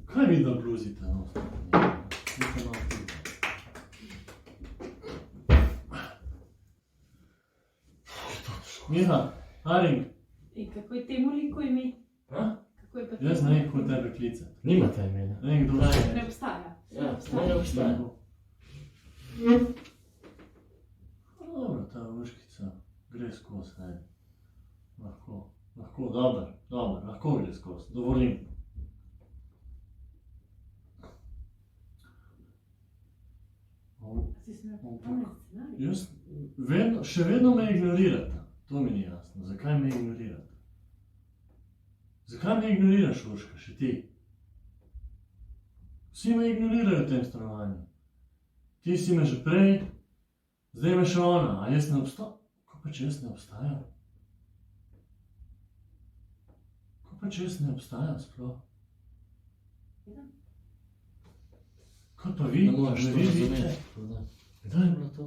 Kaj vi da bluzite? No? Miha, Haring. In kako je temu liku ime? A? Kako je pa Jaz ne vem, kako tebe klicati. Nimate imena. Ne vem, kdo je. Ne obstaja. Ja, ne obstaja. Dobro, ta vrškica gre skozi, ne. Lahko, dobro, lahko gre skozi, dovolim. Si se napravljal scenarij? Jaz še vedno me ignorirate. To mi ni jasno. Zakaj me ignorirate? Zakaj me ignoriraš, Urška, še ti? Vsi me ignorirajo v tem stanovanju. Ti si me že prej, zdaj me še ona, a jaz ne obstajam? Ko pa če jaz ne obstajam? Ko pa če jaz ne obstajam sploh? Kaj pa vi? Ne moreš to razumeti. Kdaj je bilo to?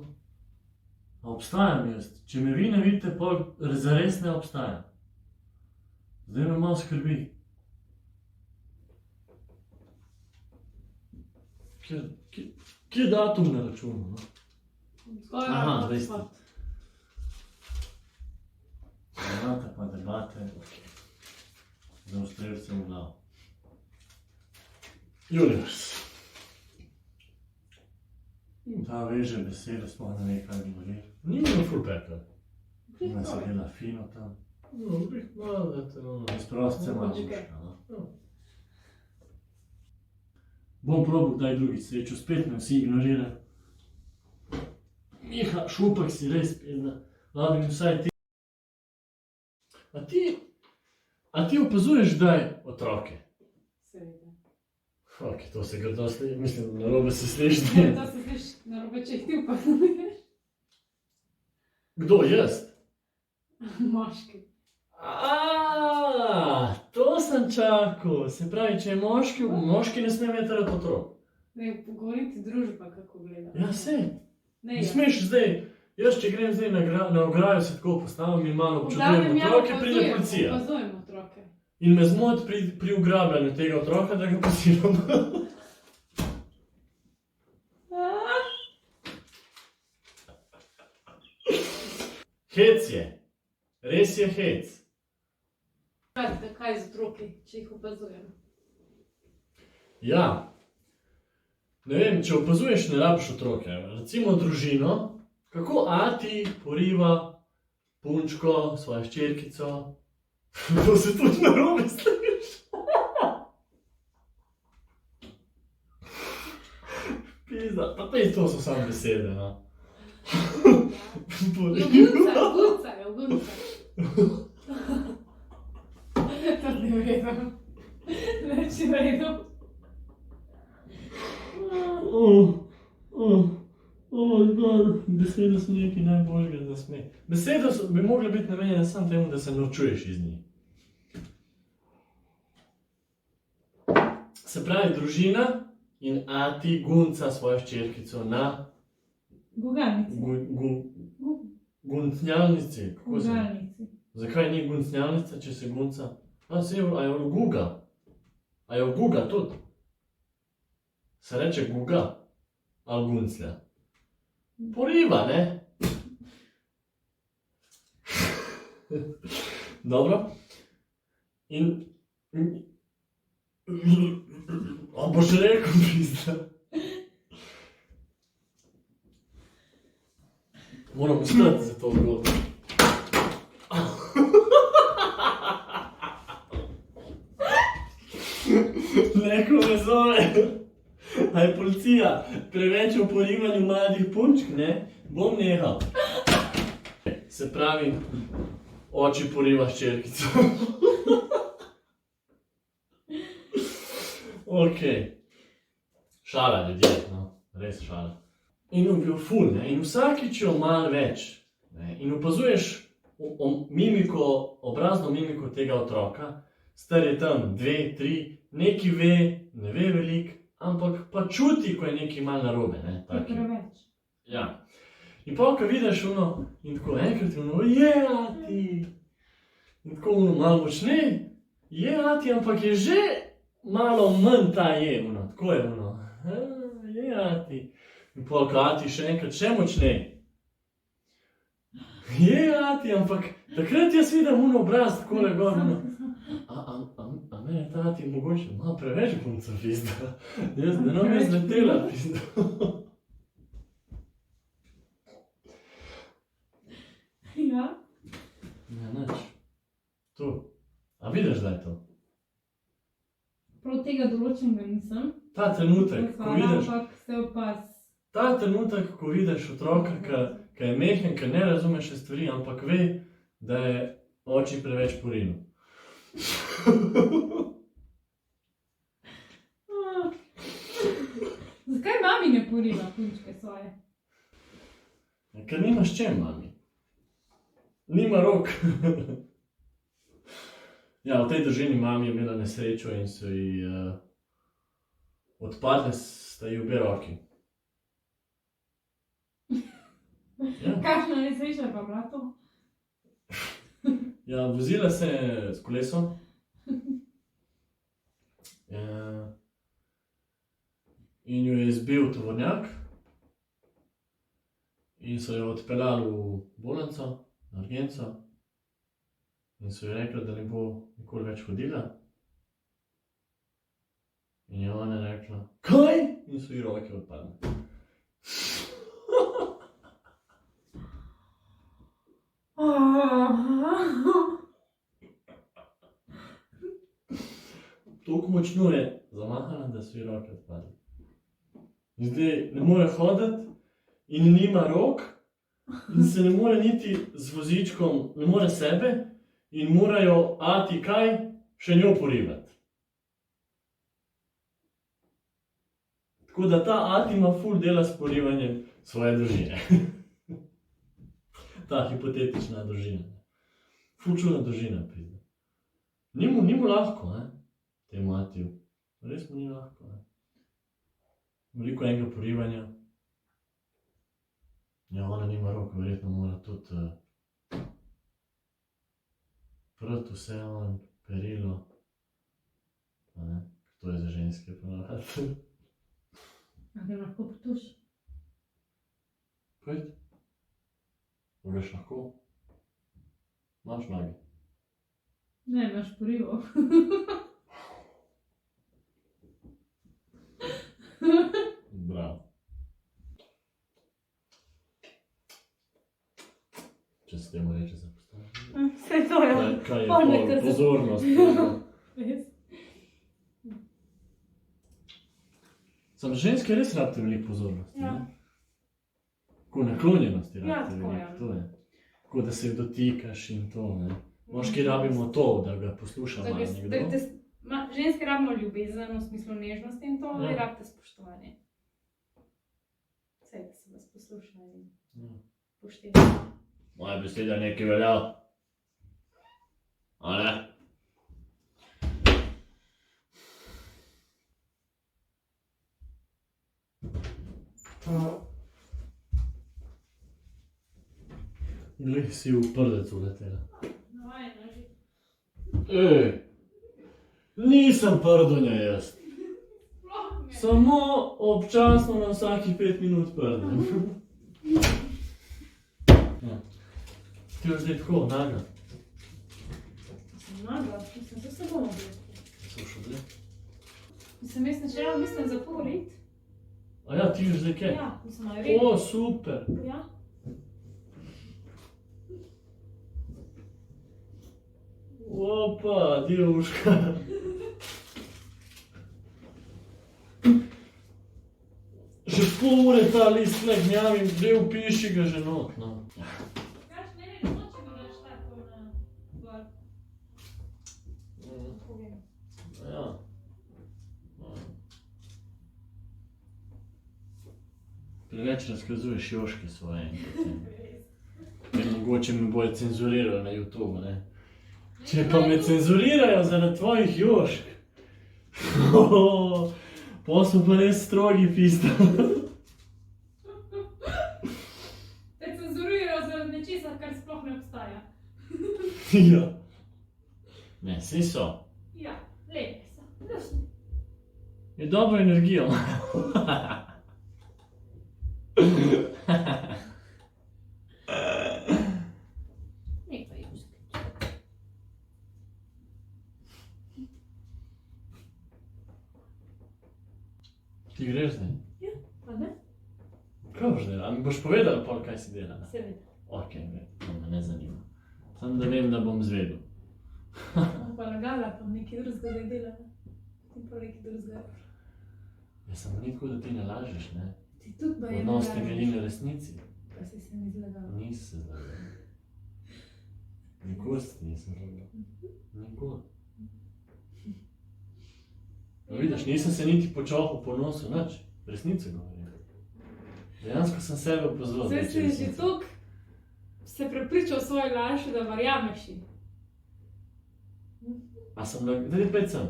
A obstajam jaz? Če me vi ne vidite, pol zares ne obstajam. Zdaj me malo skrbi. Kje je datum na računu? Aha, zdaj ste. Debate pa debate. Za ustrelce v glavo. Julius. Ta veže besede sploh ne ve, kaj govori. Ni bilo ful pekla. Ona se dela fino tam. No, bih malo, da te ono... Izprostce malo muška, no. Bom probal kdaj drugič srečo, spet me vsi ignorirajo. Miha, šupak si res spet, Ladin, vsaj ti. A ti opazuješ kdaj otroke? Seveda. Ok, to se grdo sliši, mislim, narobe se sliši. To se sliši narobe, če jih ti opazuješ. Kdo, jaz? Moški. To sem čakal. Se pravi, če je moški ne sme imeti rad otrok. Ne, pogovoriti družba, kako gleda. Ja, sej. Ne, Ne smeš zdaj, jaz če grem zdaj na ograjo, se tako postavim in malo občudujem otroke, pride policija. Opazujem otroke. In me zmot pri ugrabljanju tega otroka, da ga posilam. Hec je. Res je hec. Kaj z otroki, če jih opazujem? Ja. Ne vem, če opazuješ, ne rabiš otroke. Recimo družino, kako ati poriva punčko, svojo hčerkico. To se tudi narobe sliši. Pizda, pa to so samo besede, no. Jogunca. To ni v redu. Več v redu. Besede so nekaj najboljšega za smeh. Besede bi mogle biti namenjene samo temu, da se norčuješ iz njih. Se pravi, družina in ati gunca svojo hčerkico na Gugalnici. Guncnjalnici. Gugalnici. Zakaj ni guncnjalnica, če se gunca? A je guga. A je guga tudi? Se reče guga? Ali gunclja? Poriva, ne? Dobro. In... A boš rekel, pizda? Moram ustati za to zgodbo. Neko me zove. A je policija preveč o porivanju mladih punčk, ne? Bom nehal. Se pravi, oči poriva hčerkico. Ok. Šala, ljudje, no. Res šala. In v ful, ne? In vsakič jo malo več. Ne? In opazuješ mimiko, obrazno mimiko tega otroka. Star je tam 2, 3, neki ve, ne ve veliko, ampak pa čuti, ko je nekaj malo narobe, ne? Taki. Preveč. Ja. In pa, ko vidiš ono, in tako enkrat je ono, je, ati. In tako ono malo močne, je, ati, ampak je že malo manj ta je, ono, tako je ono. Je, ati. In pol, ko ati še enkrat, še močnej. Je, ati, ampak takrat jaz vidim ono obraz, tako le gor, ono. A mene ta ati mogoče malo preveč punca pizda. Jaz ne bom jaz letela pizda. Ja. Ja, nič. Tu. A vidiš, da je to? Prav tega določenega nisem. Ta trenutek, ko vidiš, Ampak se opaz. ta trenutek, ko vidiš otroka, ki je mehen, ki ne razume še stvari, ampak ve, da je oči preveč porinil. Zakaj mami ne poriva punčke svoje? Ker nimaš čem, mami. Nima rok. Ja, v tej družini mami je imela nesrečo in so ji odpadle sta ji obe roki. Ja. Kakšna nesreča pa bila to? Ja, vozila se je s kolesom. In jo je zbil tovornjak. In so jo odpeljali v bolnico, na urgenco. In so ji rekli, da ne bo nikoli več hodila. In je ona rekla, kaj? In so ji roke odpadle. Toliko močno je zamahala, da so ji roke odpadle. In zdaj ne more hoditi in nima rok in se ne more niti z vozičkom, ne more sebe in morajo ati kaj še njo porivati. Tako da ta ati ima ful dela s porivanjem svoje družine. Ta hipotetična družina. Ful čudna družina, pizda. Ni mu lahko, ne? Temu atiju. Res mu ni lahko, ne? Veliko enega porivanja. Ja, ona nima rok, verjetno mora tudi prati vse on, perilo. A ne? To je za ženske ponavadi. A ga lahko potuš? Kaj? Boš lahko? Imaš noge? Ne, imaš porivo. Bravo. Če se temu reče za postavljanje. Vse to je. Kaj je Poleg to? tega se- Pozornost. Res. Sam ženske res rabite veliko pozornosti. Ja. Ne? Tako naklonjenosti Ja, rabite tako, veliko. ja. To je. Tako da se dotikaš in to, ne. Moški rabimo to, da ga posluša malo nekdo. Ženske rabimo ljubezen v smislu nežnosti in to, Ja. vi rabite spoštovanje. Vse, da se vas posluša in Ja. pošteva. Moja beseda nekaj velja. A ne? Glej, si v prdec uletela. Navajena že. Ej, nisem prdonja jaz. Sploh ne. Samo občasno na vsakih 5 minut prdem. Ja. Ti boš zdaj tako, naga. Sem naga, mislim, to se bomo bili. So še bili? Mislim, jaz načela mislim za pol let. A ja, ti boš zdaj kaj? Ja, mislim, malo red. O, super. Ja. Opa, divška. Že pol ure ta list ne gnjavim, gre vpiši ga že not, no. Kaš, ne hočemo reči tako na gor. Povem. Ja. Preveč razkazuješ joške svoje enkrat. Mogoče me bojo cenzurirali na YouTube, ne. Če pa me cenzurirajo zaradi tvojih jošk, pol smo pa res strogi pizda. Te cenzurirajo zaradi nečesa, kar sploh ne obstaja. Ja. Ne, saj so. Ja, lepe so. Lušni. Je dobro energijo. Ne pa juški. Ti greš zdaj? Pa ne? Kaj boš delal? A mi boš povedala pol, kaj si delala? Seveda. Ok, to me ne zanima. Samo da vem, da bom zvedel. Bom pa lagala, pa nekaj drugega da delala. Ti pa nekaj drugega. Ja, samo ni tako, da ti ne lažeš, ne? Ti tudi baje ne Odnos temelji lažeš. na resnici. Pa si se mi zlagala. Nisi se zlagal. Nikoli se ti nisem zlagal. Nikoli. No vidiš, nisem se niti počohal po nosu, nič. Resnico govorim. Dejansko sem sebe opozoril. Zdaj si že toliko se prepričal v svoje laži, da verjameš ji. A sem da... Daj, pet sem.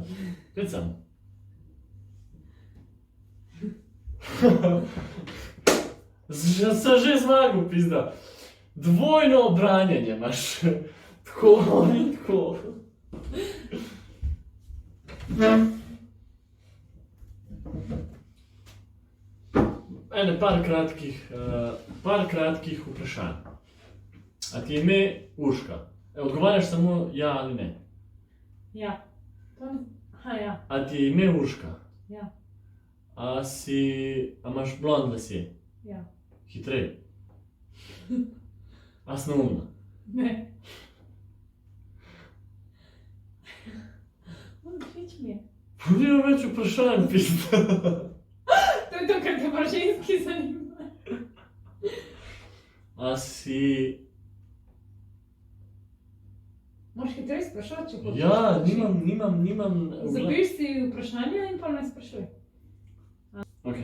Pet sem. Sem že zmagal, pizda. Dvojno obranjanje imaš. Tako in tako. Ene par kratkih vprašanj. A ti je ime Urška? Odgovarjaš samo ja ali ne. Ja. To ni... Aha, ja. A ti je ime Urška? Ja. A imaš blond lasje? Ja. Hitrej. A si neumna? Ne. Všeč mi je. Nimam več vprašanj, pizda. To je to, kar te pa ženski zanima. A si... Moraš hitrej sprašati, če hočeš. Ja, nimam... Zapiš si vprašanje in pa me sprašuj. Ok.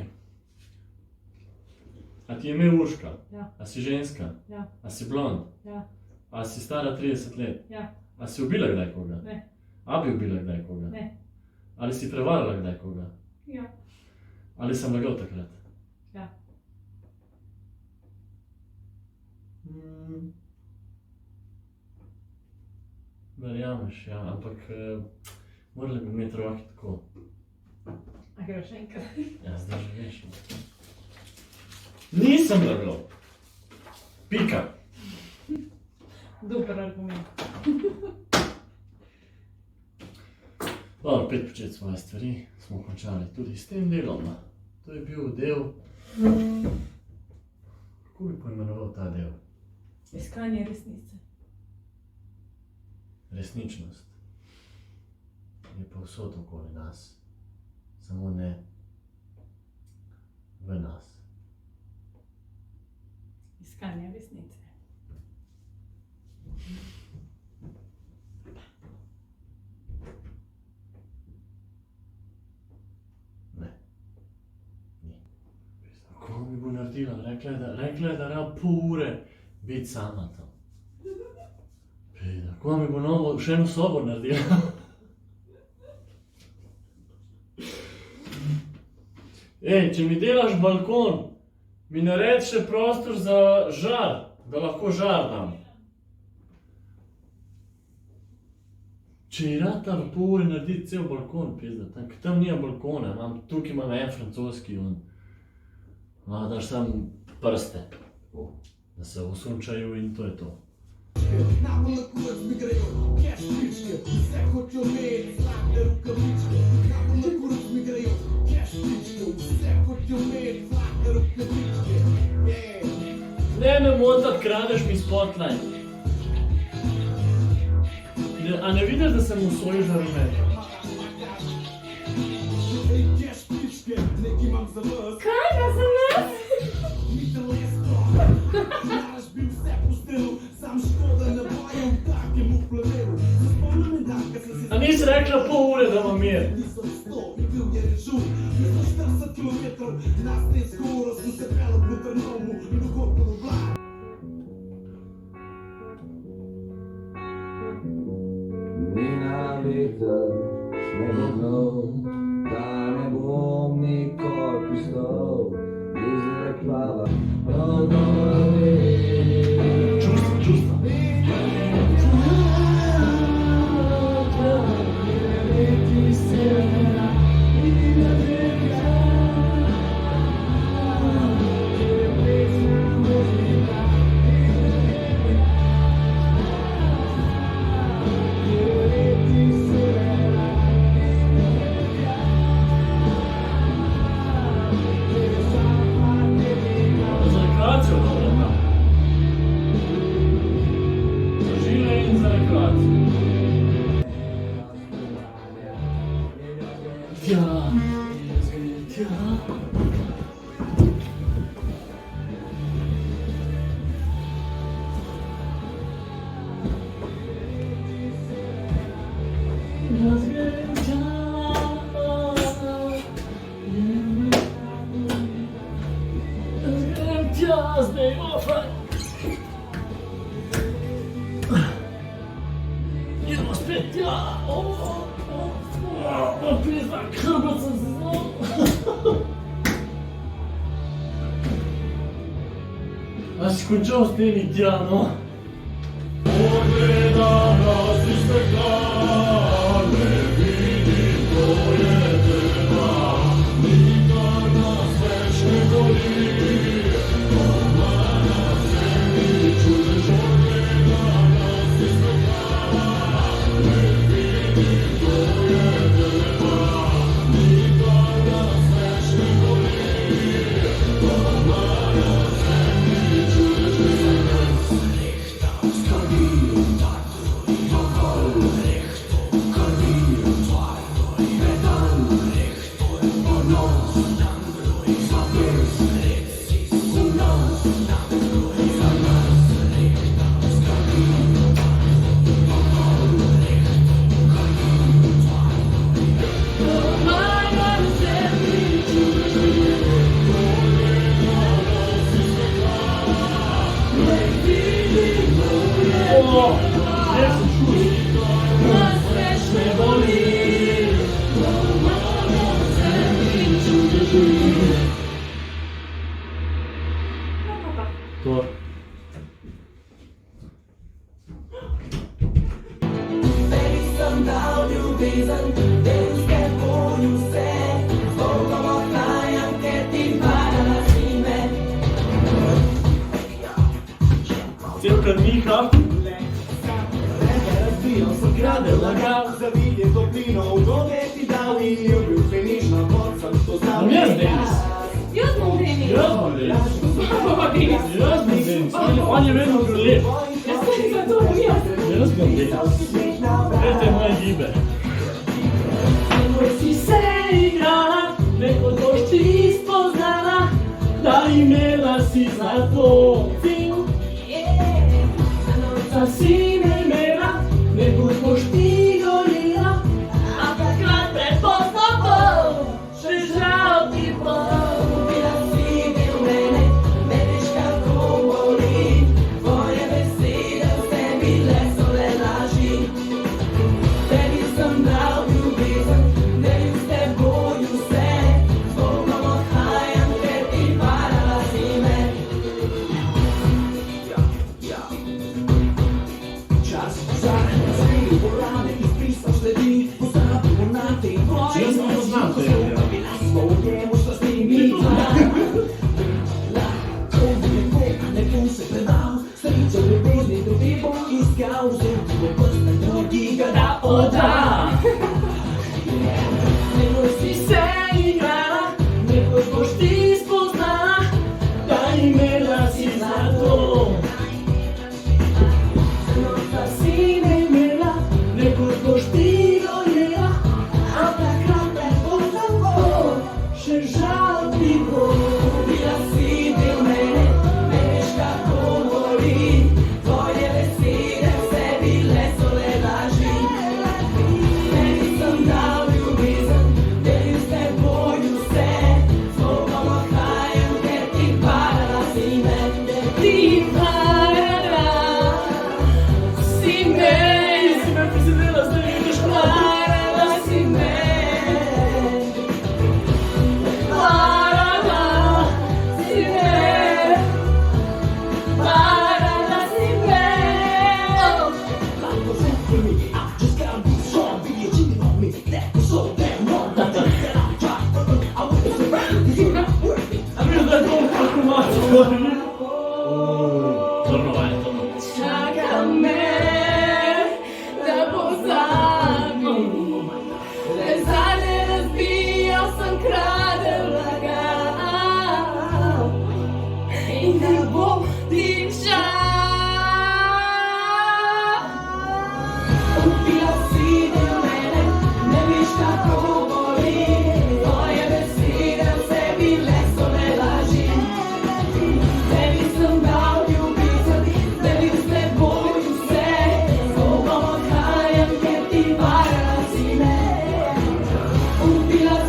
A ti je ime Urška? Ja. A si ženska? Ja. A si blond? Ja. A si stara 30 let? Ja. A si ubila kdaj koga? Ne. A bi ubila kdaj koga? Ne. Ali si prevarala kdaj koga? Ja. Ali sem lagal takrat? Ja. Verjameš, ja, ampak morali bi imeti roke tako. A greš enkrat? Ja, zdaj že veš. Nisem lagal. Pika. Dober argument. Dobro, pet početi svoje stvari, smo končali tudi s tem delom. To je bil del... Kako bi poimenoval ta del? Iskanje resnice. Resničnost je povsod okoli nas, samo ne v nas. Iskanje resnice. Ne. Ni. Kako mi bo naredila? Rekla je, da rab pol ure biti sama tam. Kako mi bo novo, še eno sobo naredila? Ej, če mi delaš balkon, mi naredi še prostor za žar, da lahko žar dam. Če ji rata v pol ure narediti cel balkon, pizda, tam nija balkona, tukaj imam en francoski in daš sam prste, da se usunčajo in to je to. Najbolj kurac mi grejo, cash pičke, vse hočejo imeti zlate rukavičke. Najbolj kurac mi grejo, cash pičke, vse hočejo imeti zlate rukavičke. Ne me motat, kradeš mi spotlight. A ne vidiš, da sem v svoji žaromet? Ej, cash pičke, nekaj imam za vas. Kaj pa za nas? Mitelo je stroj, naraš bi vse postelil, sam škoda ne bojam takemu plemeru. Spomnim dan, kad sem se... A nisi rekla pol ure, da imam mir? Nisem 100 in bil je režim, 240 kilometrov, na stensko uro sem se pelal po Trnovu in v Gorkovo vlak. Mina veter, ne bo znal, da ne bom nikoli pristal, iz plava, Čustva. Ti se tja, jaz grem tja. Jaz grem tja. Jaz grem tja, zdaj ofaj. Idemo spet tja. Pizda, hrbet sem se znal. A si končal s temi tja, no? Pogledam nas iz stekla, ne vidim, to je tema. Nikar nas več ne boli, doma na zemlji čuješ. Pogledam nas iz stekla, ne vidim, to je tema. Nikar nas več ne boli, doma na zemlji čuješ. To. Tebi sem dal ljubezen, del s teboj vse, z Bogom odklanjam, ker ti parala zime. Cel krnika. Razbijal sem krade lagal, zavidje toplino v noge ti dal in ljubil finišno pot sem to znal. Bom jaz Denis. Jaz bom Denis. Jaz bom Denis. Bom Denis. Jaz bom Denis. On je vedno bil lep. Jaz sem za to bom jaz. Jaz bom Denis. Gledajte moje gibe. Ko si se igrala, Neko boš ti spoznala, da imela si za to fin. Da si me imela, nekoč boš ti gorela, a takrat prepozno bo, še žal ti bo. bila si del mene, ne veš kako boli, tvoje besede vse bile so le laži. Tebi sem dal ljubezen, del s teboj vse, z Bogom odhajam, ker ti parala zime. Čas za zreli porane, izbrisal sledi, pozabimo na te tvoje. Jaz ne poznam tega. Bila smo v njemu strastimi. Lahko bi nekom se predal, srečo ljubezni tudi bom iskal, vzel ti bo prst na drugi ga da Oda! Nekoč si se igrala, Nekoč boš ti spoznala, da imela si za to. Da si me imela, nekoč boš ti gorela, a takrat prepozno bo, še žal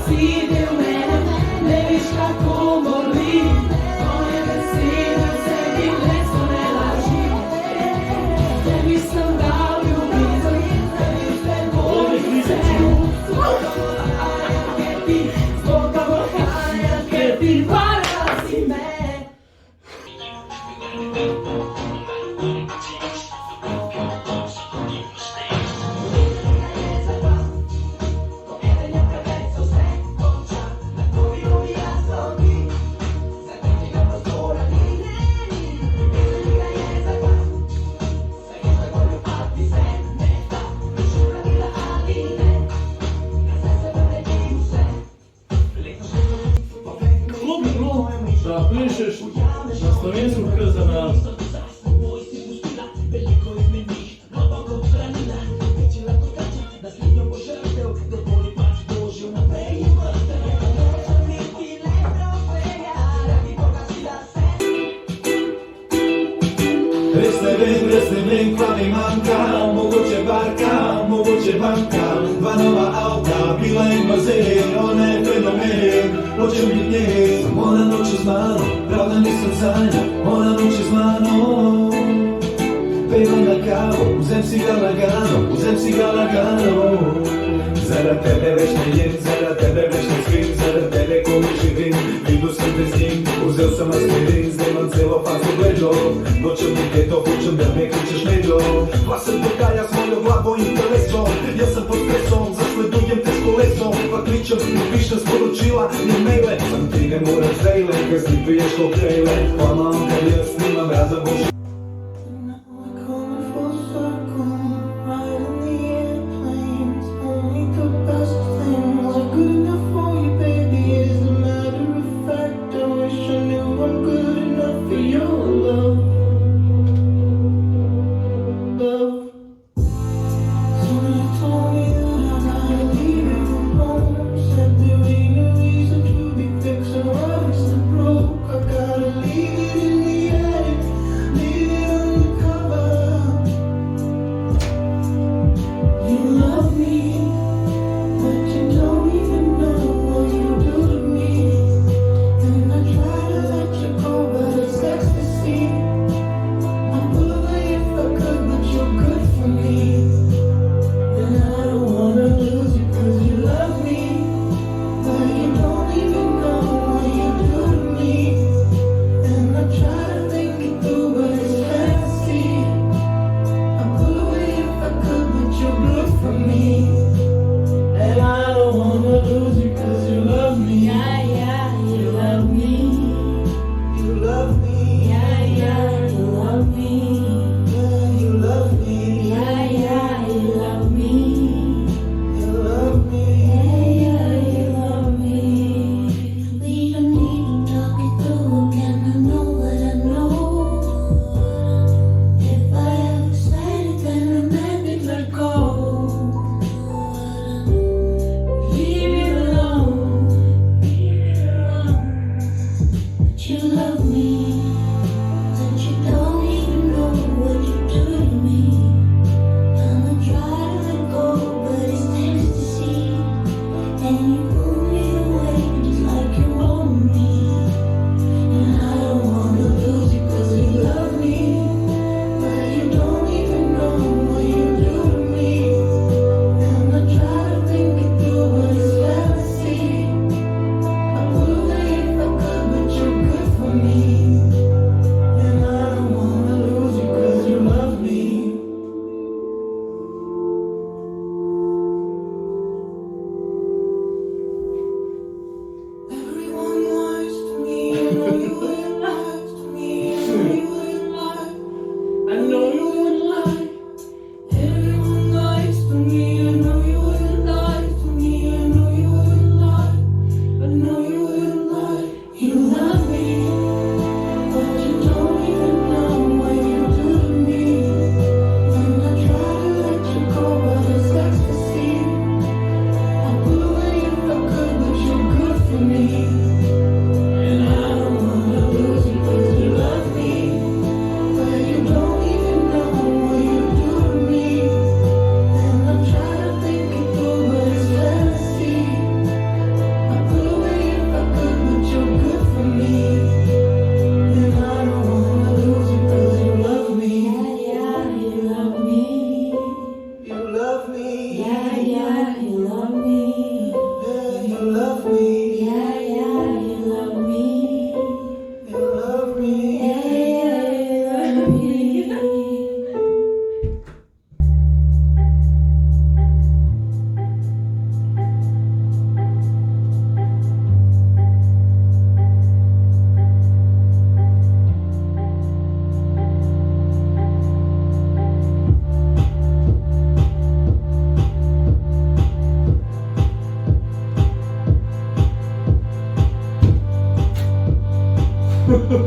decide u mene, ne viš kako boli. Moje besede vse bile so ne laži. Tebi sem dal ljubezen, tebi s teboj vse. Zbog obohaja, ker ti varila si me. Kako bi bilo, da pišeš na slovensko kar za nas? Res ne vem, kva mi manjka, mogoče barka, mogoče banka, dva nova avta, bila in bazen, ona je fenomen, hočem biti njen, ona noče z mano, prav da nisem sanja, ona noče z mano. Peva na kavo, vzem si ga lagano, vzem si ga lagano. Zaradi tebe več ne jem, zaradi tebe več ne spim, zaradi tebe komi živim, videl sem te z njim, vzel sem aspirin, zdaj imam celo fazo bleđo, nočem biti to, hočem da me kličeš međo. Pa se dogaja s mojo glavo in telesom, jaz sem pod stresom, zasledujem te s kolesom, pa kličem in pišem sporočila in maile, sam ti ne moraš zdajle, ker si piješ koktejle, pa mamka jaz nimam raza boš. I gotta leave it in the attic. love me, Yeah, yeah, you love me. you love me. Yeah, yeah, you love me.